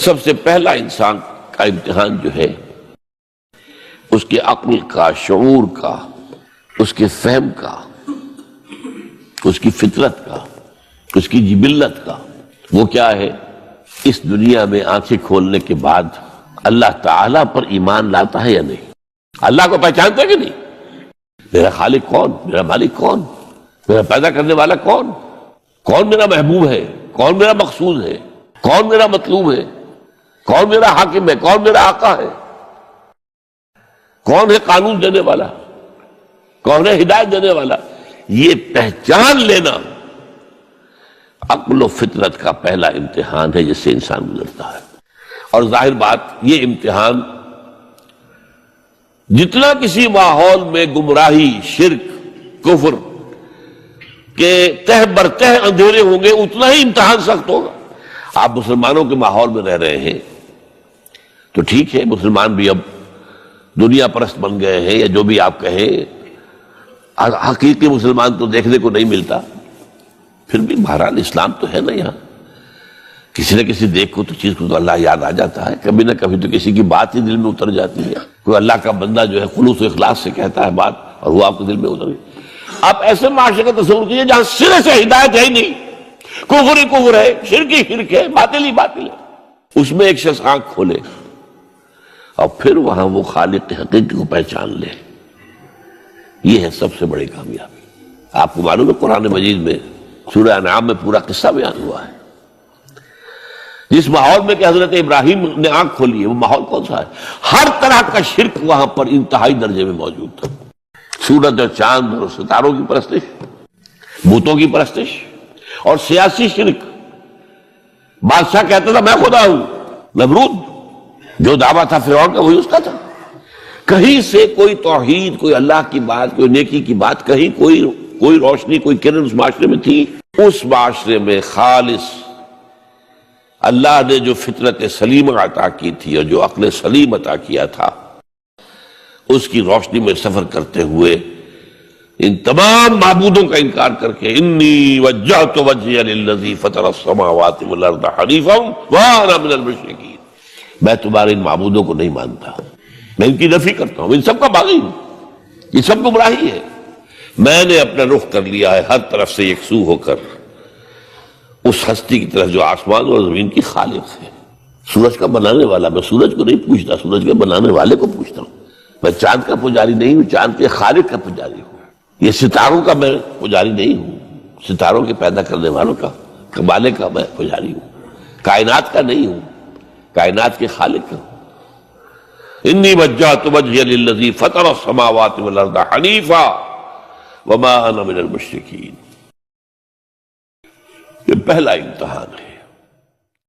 سب سے پہلا انسان کا امتحان جو ہے اس کے عقل کا، شعور کا، اس کے فہم کا، اس کی فطرت کا، اس کی جبلت کا، وہ کیا ہے؟ اس دنیا میں آنکھیں کھولنے کے بعد اللہ تعالیٰ پر ایمان لاتا ہے یا نہیں؟ اللہ کو پہچانتا ہے کہ نہیں؟ میرا خالق کون؟ میرا مالک کون؟ میرا پیدا کرنے والا کون؟ کون میرا محبوب ہے؟ کون میرا مقصود ہے؟ کون میرا مطلوب ہے؟ کون میرا حاکم ہے؟ کون میرا آقا ہے؟ کون ہے قانون دینے والا؟ کون ہے ہدایت دینے والا؟ یہ پہچان لینا عقل و فطرت کا پہلا امتحان ہے جس سے انسان گزرتا ہے۔ اور ظاہر بات، یہ امتحان جتنا کسی ماحول میں گمراہی، شرک، کفر کے تہ برتہ اندھیرے ہوں گے، اتنا ہی امتحان سخت ہوگا۔ آپ مسلمانوں کے ماحول میں رہ رہے ہیں تو ٹھیک ہے، مسلمان بھی اب دنیا پرست بن گئے ہیں، یا جو بھی آپ کہیں، حقیقی مسلمان تو دیکھنے کو نہیں ملتا، پھر بھی بہرحال اسلام تو ہے نا یہاں۔ کسی نہ کسی دیکھ کو تو چیز کو تو اللہ یاد آ جاتا ہے، کبھی نہ کبھی تو کسی کی بات ہی دل میں اتر جاتی ہے، کوئی اللہ کا بندہ جو ہے خلوص و اخلاص سے کہتا ہے بات اور وہ آپ کو دل میں اتر گئی۔ آپ ایسے معاشرے کا تصور کیجیے جہاں سرے سے ہدایت ہے ہی نہیں، کفر ہی کفر ہے، شرک ہی شرک ہے، باطل ہی باطل ہے، اس میں ایک شخص آنکھ کھولے اور پھر وہاں وہ خالق حقیقی کو پہچان لے، یہ ہے سب سے بڑی کامیابی۔ آپ کو معلوم ہے قرآن مجید میں سورہ انعام میں پورا قصہ بیان ہوا ہے، جس ماحول میں کہ حضرت ابراہیم نے آنکھ کھولی ہے، وہ ماحول کون سا ہے؟ ہر طرح کا شرک وہاں پر انتہائی درجے میں موجود تھا۔ سورج اور چاند اور ستاروں کی پرستش، بتوں کی پرستش، اور سیاسی شرک۔ بادشاہ کہتا تھا میں خدا ہوں، نمرود جو دعویٰ تھا فرعون کا وہی اس کا تھا۔ کہیں سے کوئی توحید، کوئی اللہ کی بات، کوئی نیکی کی بات، کہیں کوئی روشنی، کوئی کرن اس معاشرے میں تھی؟ اس معاشرے میں خالص اللہ نے جو فطرت سلیم عطا کی تھی اور جو عقل سلیم عطا کیا تھا، اس کی روشنی میں سفر کرتے ہوئے ان تمام معبودوں کا انکار کر کے انی وجہت وجہی للذی فطر السماوات والارض حنیفا وانا من المشرکین، میں تمہارے ان معبودوں کو نہیں مانتا، میں ان کی نفی کرتا ہوں، ان سب کا باغی ہوں، یہ سب گمراہی ہے، میں نے اپنا رخ کر لیا ہے ہر طرف سے یکسو ہو کر اس ہستی کی طرف جو آسمان اور زمین کی خالق ہے، سورج کا بنانے والا۔ میں سورج کو نہیں پوچھتا، سورج کے بنانے والے کو پوچھتا ہوں۔ میں چاند کا پجاری نہیں ہوں، چاند کے خالق کا پجاری ہوں۔ یہ ستاروں کا میں پجاری نہیں ہوں، ستاروں کے پیدا کرنے والوں کا، کمالے کا میں پجاری ہوں۔ کائنات کا نہیں ہوں، کائنات کے خالق کا ہوں۔ انی وجہت وجہی للذی فطر السماوات والارض حنیفا وما انا من المشرکین۔ یہ پہلا امتحان ہے۔